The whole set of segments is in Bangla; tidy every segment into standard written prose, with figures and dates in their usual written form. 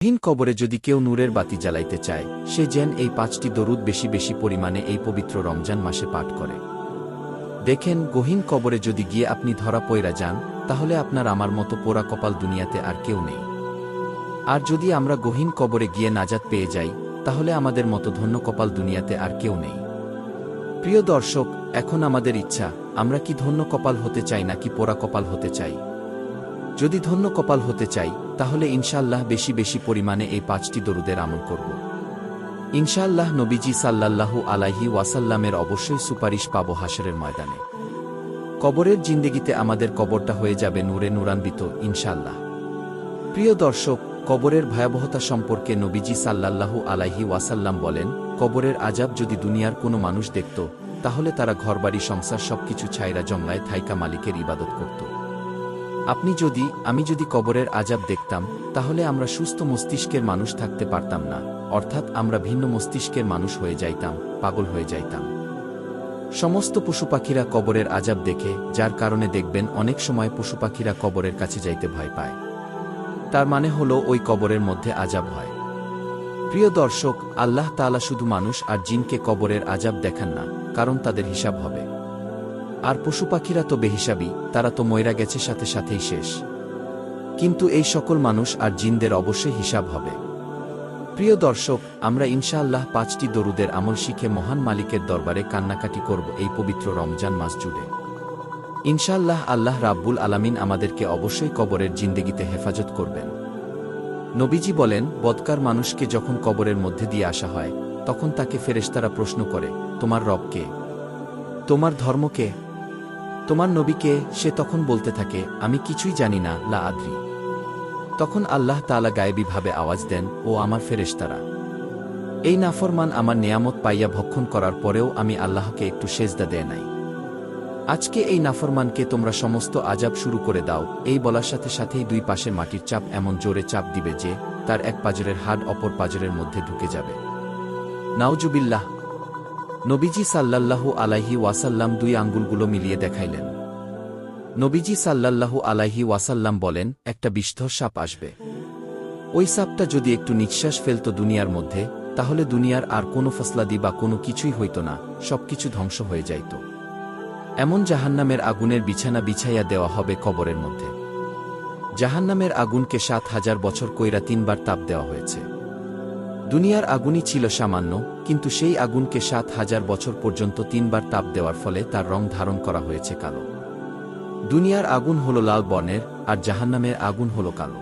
গহীন কবরে যদি কেউ নূরের বাতি জ্বালাইতে চায়, সে যেন এই ৫টি দরুদ বেশি বেশি পরিমাণে এই পবিত্র রমজান মাসে পাঠ করে। দেখেন, গহীন কবরে যদি গিয়ে আপনি ধরা পইরা যান, তাহলে আপনার আমার মতো পোড়া কপাল দুনিয়াতে আর কেউ নেই। আর যদি আমরা গহীন কবরে গিয়ে নাজাত পেয়ে যাই, তাহলে আমাদের মতো ধন্য কপাল দুনিয়াতে আর কেউ নেই। প্রিয় দর্শক, এখন আমাদের ইচ্ছা, আমরা কি ধন্য কপাল হতে চাই নাকি পোড়া কপাল হতে চাই? যদি ধন্য কপাল হতে চাই, তাহলে ইনশাআল্লাহ বেশি বেশি পরিমাণে এই ৫টি দরুদের আমল করব। ইনশাআল্লাহ নবীজি সাল্লাল্লাহু আলাইহি ওয়াসাল্লামের অবশ্যই সুপারিশ পাব হাশরের ময়দানে। কবরের জিন্দেগিতে আমাদের কবরটা হয়ে যাবে নূরে নূরান্বিত ইনশাআল্লাহ। প্রিয় দর্শক, কবরের ভয়াবহতা সম্পর্কে নবীজি সাল্লাল্লাহু আলাইহি ওয়াসাল্লাম বলেন, কবরের আযাব যদি দুনিয়ার কোনো মানুষ দেখত, তাহলে তারা ঘরবাড়ি সংসার সবকিছু ছাইরা জংলায় থাইকা মালিকের ইবাদত করত। আমি যদি কবরের আযাব দেখতাম, তাহলে আমরা সুস্থ মস্তিষ্কের মানুষ থাকতে পারতাম না, অর্থাৎ আমরা ভিন্ন মস্তিষ্কের মানুষ হয়ে যাইতাম, পাগল হয়ে যাইতাম। সমস্ত পশুপাখিরা কবরের আযাব দেখে, যার কারণে দেখবেন অনেক সময় পশুপাখিরা কবরের কাছে যাইতে ভয় পায়। তার মানে হলো ওই কবরের মধ্যে আযাব হয়। প্রিয় দর্শক, আল্লাহ তাআলা শুধু মানুষ আর জিনকে কবরের আযাব দেখান না, কারণ তাদের হিসাব হবে। আর পশুপাখিরা তো বেহিসাবি, তারা তো মইরা গেছে সাথে সাথেই শেষ। কিন্তু এই সকল মানুষ আর জিনদের অবশ্যই হিসাব হবে। প্রিয় দর্শক, আমরা ইনশাআল্লাহ ৫টি দরুদের আমল শিখে মহান মালিকের দরবারে কান্নাকাটি করব এই পবিত্র রমজান মাস জুড়ে। ইনশাআল্লাহ আল্লাহ রাব্বুল আলামিন আমাদেরকে অবশ্যই কবরের জিন্দেগিতে হেফাজত করবেন। নবীজি বলেন, বদকার মানুষকে যখন কবরের মধ্যে দিয়ে আসা হয়, তখন তাকে ফেরেশতারা প্রশ্ন করে, তোমার রব কে? তোমার ধর্ম কে? তোমার নবী কে? সে তখন বলতে থাকে, আমি কিছুই জানি না, লা আদ্রি। তখন আল্লাহ তাআলা গায়েবীভাবে আওয়াজ দেন, ও আমার ফেরেশতারা, এই নাফরমান আমার নেয়ামত পাইয়া ভক্ষণ করার পরেও আমি আল্লাহকে একটু সেজদা দেয় নাই। আজকে এই নাফরমানকে তোমরা সমস্ত আযাব শুরু করে দাও। এই বলার সাথে সাথেই দুই পাশের মাটির চাপ এমন জোরে চাপ দিবে যে তার এক পাজরের হাড় অপর পাজরের মধ্যে ঢুকে যাবে। নাউজুবিল্লাহ। নবীজি সাল্লাল্লাহু আলাইহি ওয়াসাল্লাম দুই আঙ্গুলগুলো মিলিয়ে দেখাইলেন। নবীজি সাল্লাল্লাহু আলাইহি ওয়াসাল্লাম বলেন, একটা বিষধর সাপ আসবে। ওই সাপটা যদি একটু নিঃশ্বাস ফেলত দুনিয়ার মধ্যে, তাহলে দুনিয়ার আর কোনো ফসলাদি বা কোনো কিছুই হইত না, সবকিছু ধ্বংস হয়ে যাইত। এমন জাহান্নামের আগুনের বিছানা বিছাইয়া দেওয়া হবে কবরের মধ্যে। জাহান্নামের আগুনকে ৭,০০০ বছর কইরা ৩ বার তাপ দেওয়া হয়েছে। দুনিয়ার আগুনই ছিল সামান্য, কিন্তু সেই আগুনকে ৭,০০০ বছর পর্যন্ত ৩ বার তাপ দেওয়ার ফলে তার রং ধারণ করা হয়েছে কালো। দুনিয়ার আগুন হল লাল বর্ণের, আর জাহান্নামের আগুন হল কালো।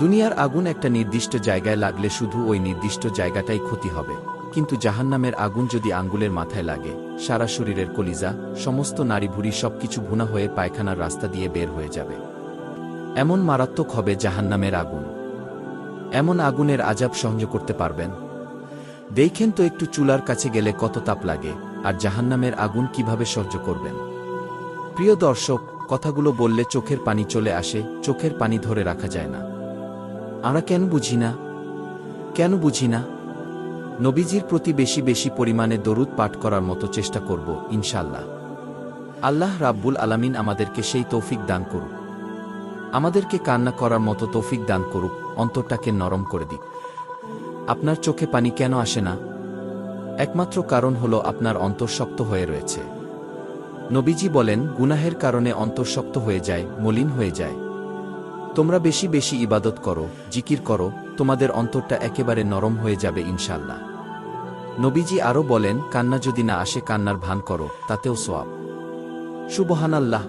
দুনিয়ার আগুন একটা নির্দিষ্ট জায়গায় লাগলে শুধু ওই নির্দিষ্ট জায়গাটাই ক্ষতি হবে, কিন্তু জাহান্নামের আগুন যদি আঙ্গুলের মাথায় লাগে, সারা শরীরের কলিজা, সমস্ত নাড়িভুড়ি সবকিছু ভুনা হয়ে পায়খানার রাস্তা দিয়ে বের হয়ে যাবে। এমন মারাত্মক হবে জাহান্নামের আগুন। এমন আগুনের আযাব সহ্য করতে পারবেন? দেখেন তো একটু চুলার কাছে গেলে কত তাপ লাগে, আর জাহান্নামের আগুন কিভাবে সহ্য করবেন? প্রিয় দর্শক, কথাগুলো বললে চোখের পানি চলে আসে, চোখের পানি ধরে রাখা যায় না। আমরা কেন বুঝি না? নবীজির প্রতি বেশি বেশি পরিমাণে দরুদ পাঠ করার মতো চেষ্টা করব ইনশাআল্লাহ। আল্লাহ রাব্বুল আলামিন আমাদেরকে সেই তৌফিক দান করুক। আমাদেরকে কান্না করার মতো তৌফিক দান করুক, অন্তরটাকে নরম করে দিক। আপনার চোখে পানি কেন আসে না? একমাত্র কারণ হলো আপনার অন্তর শক্ত হয়ে রয়েছে। নবীজি বলেন, গুনাহের কারণে অন্তর শক্ত হয়ে যায়, মলিন হয়ে যায়। তোমরা বেশি বেশি ইবাদত করো, জিকির করো, তোমাদের অন্তরটা একেবারে নরম হয়ে যাবে ইনশাআল্লাহ। নবীজি আরও বলেন, কান্না যদি না আসে কান্নার ভান করো, তাতেও সওয়াব। সুবহানাল্লাহ।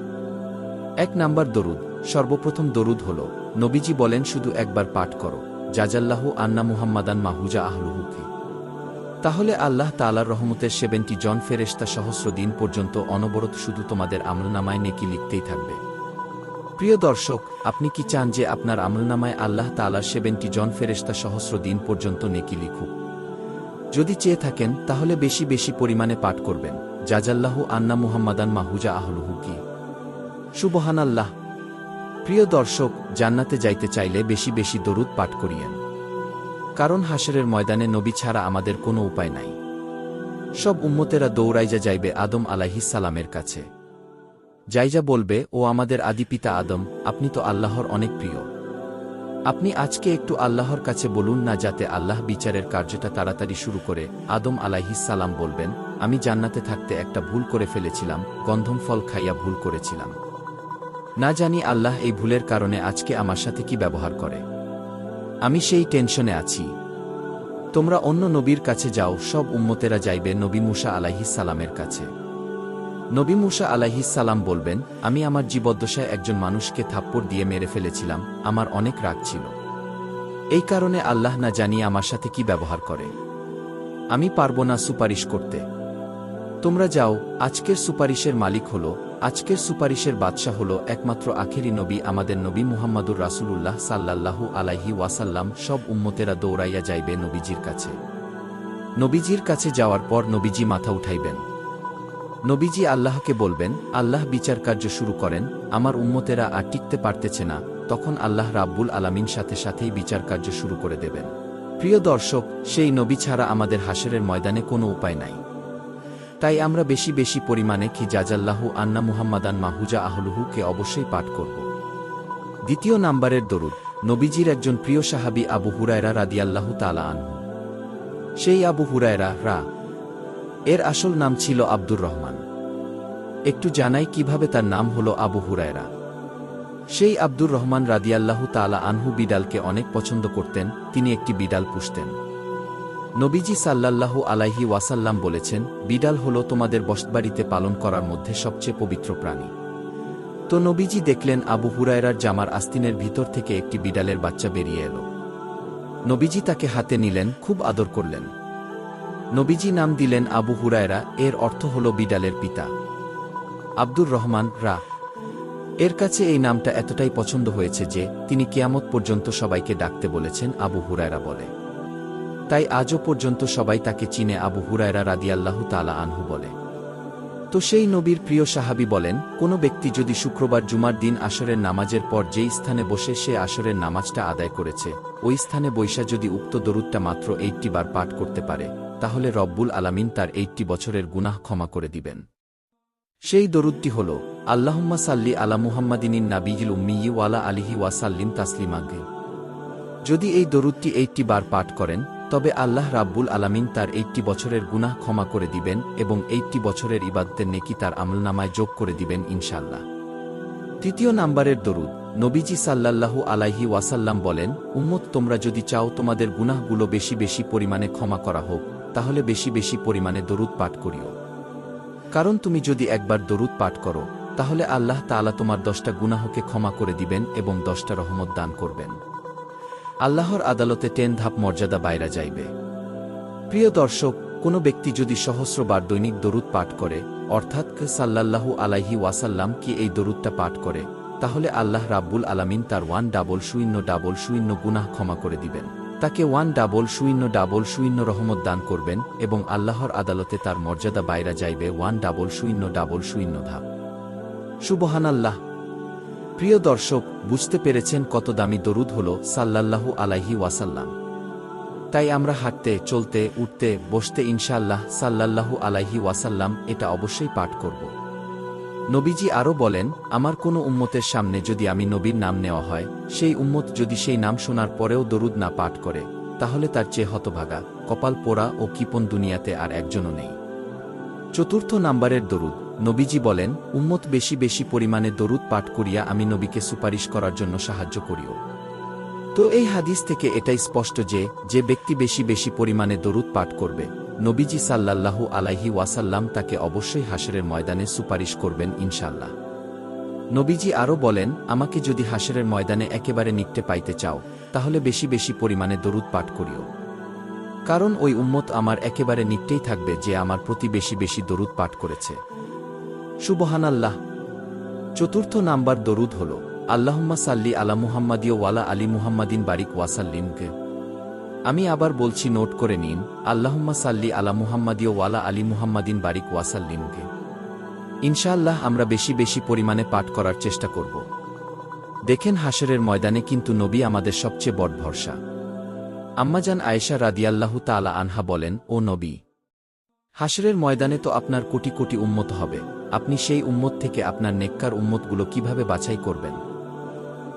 ১ নাম্বার দরুদ। সর্বপ্রথম দরুদ হল, নবীজি বলেন, শুধু একবার পাঠ করো, জাজাল্লাহু আন্না মুহাম্মাদান মাহুজা আহলুহু ফি। তাহলে আল্লাহ তাআলার রহমতের 70 জন ফেরেশতা সহস্র দিন পর্যন্ত অনবরত শুধু তোমাদের আমলনামায় নেকি লিখতেই থাকবে। প্রিয় দর্শক, আপনি কি চান যে আপনার আমলনামায় আল্লাহ তাআলার 70 জন ফেরেশতা সহস্র দিন পর্যন্ত নেকি লিখুক? যদি চেয়ে থাকেন, তাহলে বেশি বেশি পরিমাণে পাঠ করবেন, জাজাল্লাহু আন্না মুহাম্মাদান মাহুজা আহলুহু কি। সুবহানাল্লাহ। প্রিয় দর্শক, জান্নাতে যাইতে চাইলে বেশি বেশি দরুদ পাঠ করিয়েন, কারণ হাশরের ময়দানে নবী ছাড়া আমাদের কোনো উপায় নাই। সব উম্মতেরা দৌড়াইজা যাইবে আদম আলাইহিস সালামের কাছে। যাইজা বলবে, ও আমাদের আদি পিতা আদম, আপনি তো আল্লাহর অনেক প্রিয়। আপনি আজকে একটু আল্লাহর কাছে বলুন না, যাতে আল্লাহ বিচারের কার্যটা তাড়াতাড়ি শুরু করে। আদম আলাইহিস সালাম বলবেন, আমি জান্নাতে থাকতে একটা ভুল করে ফেলেছিলাম, গন্ধম ফল খাইয়া ভুল করেছিলাম। না জানি আল্লাহ এই ভুলের কারণে আজকে আমার সাথে কি ব্যবহার করে। আমি সেই টেনশনে আছি। তোমরা অন্য নবীর কাছে যাও। সব উম্মতেরা যাইবে নবী মূসা আলাইহিস সালামের কাছে। নবী মূসা আলাইহিস সালাম বলবেন, আমি আমার জীবদ্দশায় একজন মানুষকে থাপ্পড় দিয়ে মেরে ফেলেছিলাম, আমার অনেক রাগ ছিল। এই কারণে আল্লাহ না জানি আমার সাথে কি ব্যবহার করে। আমি পারব না সুপারিশ করতে। তোমরা যাও। আজকের সুপারিশের মালিক হলো, আজকের সুপারিশের বাদশা হলো একমাত্র আখেরি নবী, আমাদের নবী মুহাম্মাদুর রাসূলুল্লাহ সাল্লাল্লাহু আলাইহি ওয়াসাল্লাম। সব উম্মতেরা দৌড়াইয়া যাইবে নবীজির কাছে। নবীজির কাছে যাওয়ার পর নবীজি মাথা উঠাইবেন। নবীজি আল্লাহকে বলবেন, আল্লাহ বিচার কার্য শুরু করেন, আমার উম্মতেরা আর টিকতে পারতেছে না। তখন আল্লাহ রাব্বুল আলামিন সাথে সাথেই বিচার কার্য শুরু করে দেবেন। প্রিয় দর্শক, সেই নবী ছাড়া আমাদের হাসরের ময়দানে কোনো উপায় নাই। তাই আমরা বেশি বেশি পরিমাণে কি জাজাল্লাহু আন্না মুহাম্মাদান মাহুজা আহলুহু কে অবশ্যই পাঠ করব। দ্বিতীয় নাম্বারের দরুদ, নবীজির একজন প্রিয় সাহাবী আবু হুরায়রা রাদিয়াল্লাহু তাআলা আনহু। সেই আবু হুরায়রা এর আসল নাম ছিল আব্দুর রহমান। একটু জানাই কিভাবে তার নাম হলো আবু হুরায়রা। সেই আব্দুর রহমান রাদিয়াল্লাহু তাআলা আনহু বিড়ালকে অনেক পছন্দ করতেন। তিনি একটি বিড়াল পুষতেন। নবীজি সাল্লাল্লাহু আলাইহি ওয়াসাল্লাম বলেছেন, বিড়াল হলো তোমাদের বসতবাড়িতে পালন করার মধ্যে সবচেয়ে পবিত্র প্রাণী। তো নবীজি দেখলেন আবু হুরায়রার জামার আস্তিনের ভিতর থেকে একটি বিড়ালের বাচ্চা বেরিয়ে এলো। নবীজি তাকে হাতে নিলেন, খুব আদর করলেন। নবীজি নাম দিলেন আবু হুরায়রা, এর অর্থ হল বিড়ালের পিতা। আব্দুর রহমান এর কাছে এই নামটা এতটাই পছন্দ হয়েছে যে তিনি কিয়ামত পর্যন্ত সবাইকে ডাকতে বলেছেন আবু হুরায়রা বলে। তাই আজও পর্যন্ত সবাই তাকে চিনে আবু হুরায়রা রাদিয়াল্লাহু তাআলা আনহু বলে। তো সেই নবীর প্রিয় সাহাবী বলেন, কোনো ব্যক্তি যদি শুক্রবার জুমার দিন আসরের নামাজের পর যেই স্থানে বসে সে আসরের নামাজটা আদায় করেছে, ওই স্থানে বৈশা যদি উক্ত দরুদটা মাত্র 80 বার পাঠ করতে পারে, তাহলে রব্বুল আলামিন তার 80 বছরের গুনাহ ক্ষমা করে দিবেন। সেই দরুদটি হল, আল্লাহুম্মা সাল্লি আলা মুহাম্মাদিনিন নাবিয়িল উম্মিয়্যি ওয়ালা আলিহি ওয়াসাল্লিম তাসলিমা। যদি এই দরুদটি 80 বার পাঠ করেন, তবে আল্লাহ রাব্বুল আলামিন তার 80 বছরের গুনাহ ক্ষমা করে দিবেন এবং 80 বছরের ইবাদতের নেকি তার আমলনামায় যোগ করে দিবেন ইনশাআল্লাহ। তৃতীয় নাম্বারের দরুদ, নবীজি সাল্লাল্লাহু আলাইহি ওয়াসাল্লাম বলেন, উম্মত তোমরা যদি চাও তোমাদের গুনাহগুলো বেশি বেশি পরিমাণে ক্ষমা করা হোক, তাহলে বেশি বেশি পরিমাণে দরুদ পাঠ করিও। কারণ তুমি যদি একবার দরুদ পাঠ করো, তাহলে আল্লাহ তাআলা তোমার 10টা গুনাহকে ক্ষমা করে দিবেন এবং 10টা রহমত দান করবেন। আল্লাহর আদালতে 10 ধাপ মর্যাদা বাইরা যাইবে। প্রিয় দর্শক, কোনো ব্যক্তি যদি সহস্রবার দৈনিক দরুদ পাঠ করে, অর্থাৎ সাল্লাল্লাহু আলাইহি ওয়াসাল্লাম কি এই দরুদটা পাঠ করে, তাহলে আল্লাহ রাব্বুল আলামিন তার 10000 গুনাহ ক্ষমা করে দিবেন, তাকে 10000 রহমত দান করবেন এবং আল্লাহর আদালতে তার মর্যাদা বাইরা যাইবে 10000 ধাপ। সুবহানাল্লাহ। প্রিয় দর্শক, বুঝতে পেরেছেন কত দামি দরুদ হল সাল্লাল্লাহু আলাইহি ওয়াসাল্লাম। তাই আমরা হাঁটতে, চলতে, উঠতে, বসতে ইনশাআল্লাহ সাল্লাল্লাহু আলাইহি ওয়াসাল্লাম এটা অবশ্যই পাঠ করব। নবীজি আরও বলেন, আমার কোনো উম্মতের সামনে যদি আমি নবীর নাম নেওয়া হয়, সেই উম্মত যদি সেই নাম শোনার পরেও দরুদ না পাঠ করে, তাহলে তার চেয়ে হতভাগা, কপাল পোড়া ও কিপন দুনিয়াতে আর একজনও নেই। চতুর্থ নাম্বারের দরুদ, নবীজি বলেন, উম্মত বেশি বেশি পরিমাণে দরুদ পাঠ করিয়া আমি নবীকে সুপারিশ করার জন্য সাহায্য করিও। তো এই হাদিস থেকে এটাই স্পষ্ট যে যে ব্যক্তি বেশি বেশি পরিমাণে দরুদ পাঠ করবে, নবীজি সাল্লাল্লাহু আলাইহি ওয়াসাল্লাম তাকে অবশ্যই হাশরের ময়দানে সুপারিশ করবেন ইনশাআল্লাহ। নবীজি আরও বলেন, আমাকে যদি হাশরের ময়দানে একেবারে নিকটে পাইতে চাও, তাহলে বেশি বেশি পরিমাণে দরুদ পাঠ করিও। কারণ ওই উম্মত আমার একেবারে নিকটেই থাকবে যে আমার প্রতি বেশি বেশি দরুদ পাঠ করেছে। সুবহানাল্লাহ। চতুর্থ নাম্বার দরুদ হল, আল্লাহুম্মা সাল্লি আলা মুহাম্মাদিয় ওয়ালা আলি মুহাম্মাদিন বারিক ওয়াসাল্লিমকে। আমি আবার বলছি, নোট করে নিন, আল্লাহুম্মা সাল্লি আলা মুহাম্মাদিয় ওয়ালা আলি মুহাম্মাদিন বারিক ওয়াসাল্লিমকে। ইনশাআল্লাহ আমরা বেশি বেশি পরিমাণে পাঠ করার চেষ্টা করব। দেখেন, হাশরের ময়দানে কিন্তু নবী আমাদের সবচেয়ে বড় ভরসা। আম্মাজান আয়েশা রাদিয়াল্লাহু তাআলা আনহা বলেন, ও নবী, হাশরের ময়দানে তো আপনার কোটি কোটি উম্মত হবে, আপনি সেই উম্মত থেকে আপনার নেককার উম্মতগুলো কিভাবে বাছাই করবেন?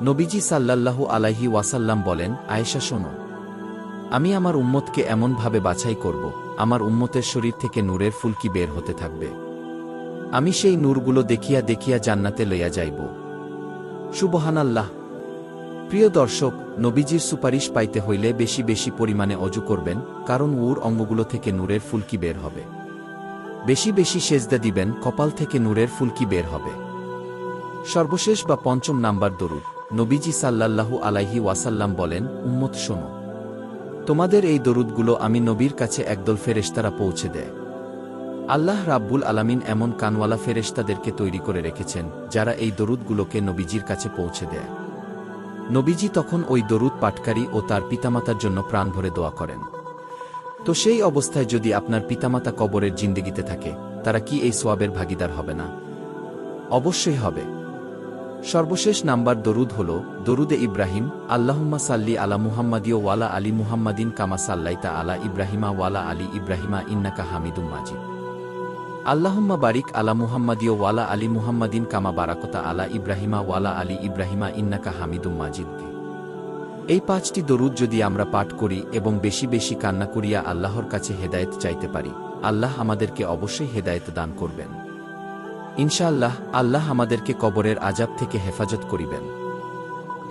নবীজি সাল্লাল্লাহু আলাইহি ওয়াসাল্লাম বলেন, আয়েশা শোনো, আমি আমার উম্মতকে এমনভাবে বাছাই করব, আমার উম্মতের শরীর থেকে নূরের ফুলকি বের হতে থাকবে। আমি সেই নূরগুলো দেখিয়া দেখিয়া জান্নাতে লইয়া যাইব। সুবহানাল্লাহ। প্রিয় দর্শক, নবীজির সুপারিশ পাইতে হইলে বেশি বেশি পরিমাণে অজু করবেন, কারণ উর অঙ্গগুলো থেকে নূরের ফুলকি বের হবে। বেশি বেশি সেজদা দিবেন, কপাল থেকে নূরের ফুলকি বের হবে। সর্বশেষ বা পঞ্চম নাম্বার দরুদ। নবীজি সাল্লাল্লাহু আলাইহি ওয়াসাল্লাম বলেন, উম্মত শোনো, তোমাদের এই দরুদগুলো আমি নবীর কাছে একদল ফেরেশতারা পৌঁছে দেয়। আল্লাহ রাব্বুল আলামিন এমন কানওয়ালা ফেরেশতাদেরকে তৈরি করে রেখেছেন, যারা এই দরুদগুলোকে নবীজির কাছে পৌঁছে দেয়। নবীজি তখন ওই দরুদ পাঠকারী ও তার পিতামাতার জন্য প্রাণ ভরে দোয়া করেন। তো সেই অবস্থায় যদি আপনার পিতামাতা কবরের জিন্দেগিতে থাকে, তারা কি এই সোয়াবের ভাগীদার হবে না? অবশ্যই হবে। সর্বশেষ নাম্বার দরুদ হল দরুদে ইব্রাহিম। আল্লাহুম্মা সাল্লি আলা মুহাম্মাদিও ওয়ালা আলী মুহাম্মাদিন কামা সাল্লাইতা আলা ইব্রাহিমা ওয়ালা আলী ইব্রাহিমা ইন্নাকা হামিদুম মাজিদ। আল্লাহুম্মা বারিক আলা মুহাম্মাদিও ওয়ালা আলী মুহাম্মাদিন কামা বারাকতা আলা ইব্রাহিমা ওয়ালা আলী ইব্রাহিমা ইন্নাকা হামিদুম মাজিদ। এই 5টি দরুদ যদি আমরা পাঠ করি এবং বেশি বেশি কান্না করিয়া আল্লাহর কাছে হেদায়েত চাইতে পারি, আল্লাহ আমাদেরকে অবশ্যই হেদায়েত দান করবেন। ইনশাআল্লাহ, আল্লাহ আমাদেরকে কবরের আযাব থেকে হেফাজত করিবেন।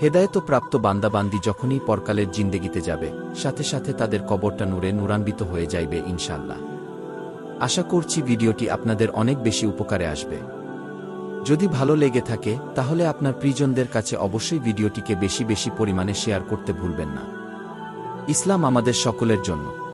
হেদায়েতপ্রাপ্ত বান্দাবান্দি যখনই পরকালের জিন্দেগিতে যাবে, সাথে সাথে তাদের কবরটা নূরে নূরান্বিত হয়ে যাইবে ইনশাআল্লাহ। আশা করছি ভিডিওটি আপনাদের অনেক বেশি উপকারে আসবে। যদি ভালো লেগে থাকে, তাহলে আপনার প্রিয়জনদের কাছে অবশ্যই ভিডিওটিকে বেশি বেশি পরিমাণে শেয়ার করতে ভুলবেন না। ইসলাম আমাদের সকলের জন্য।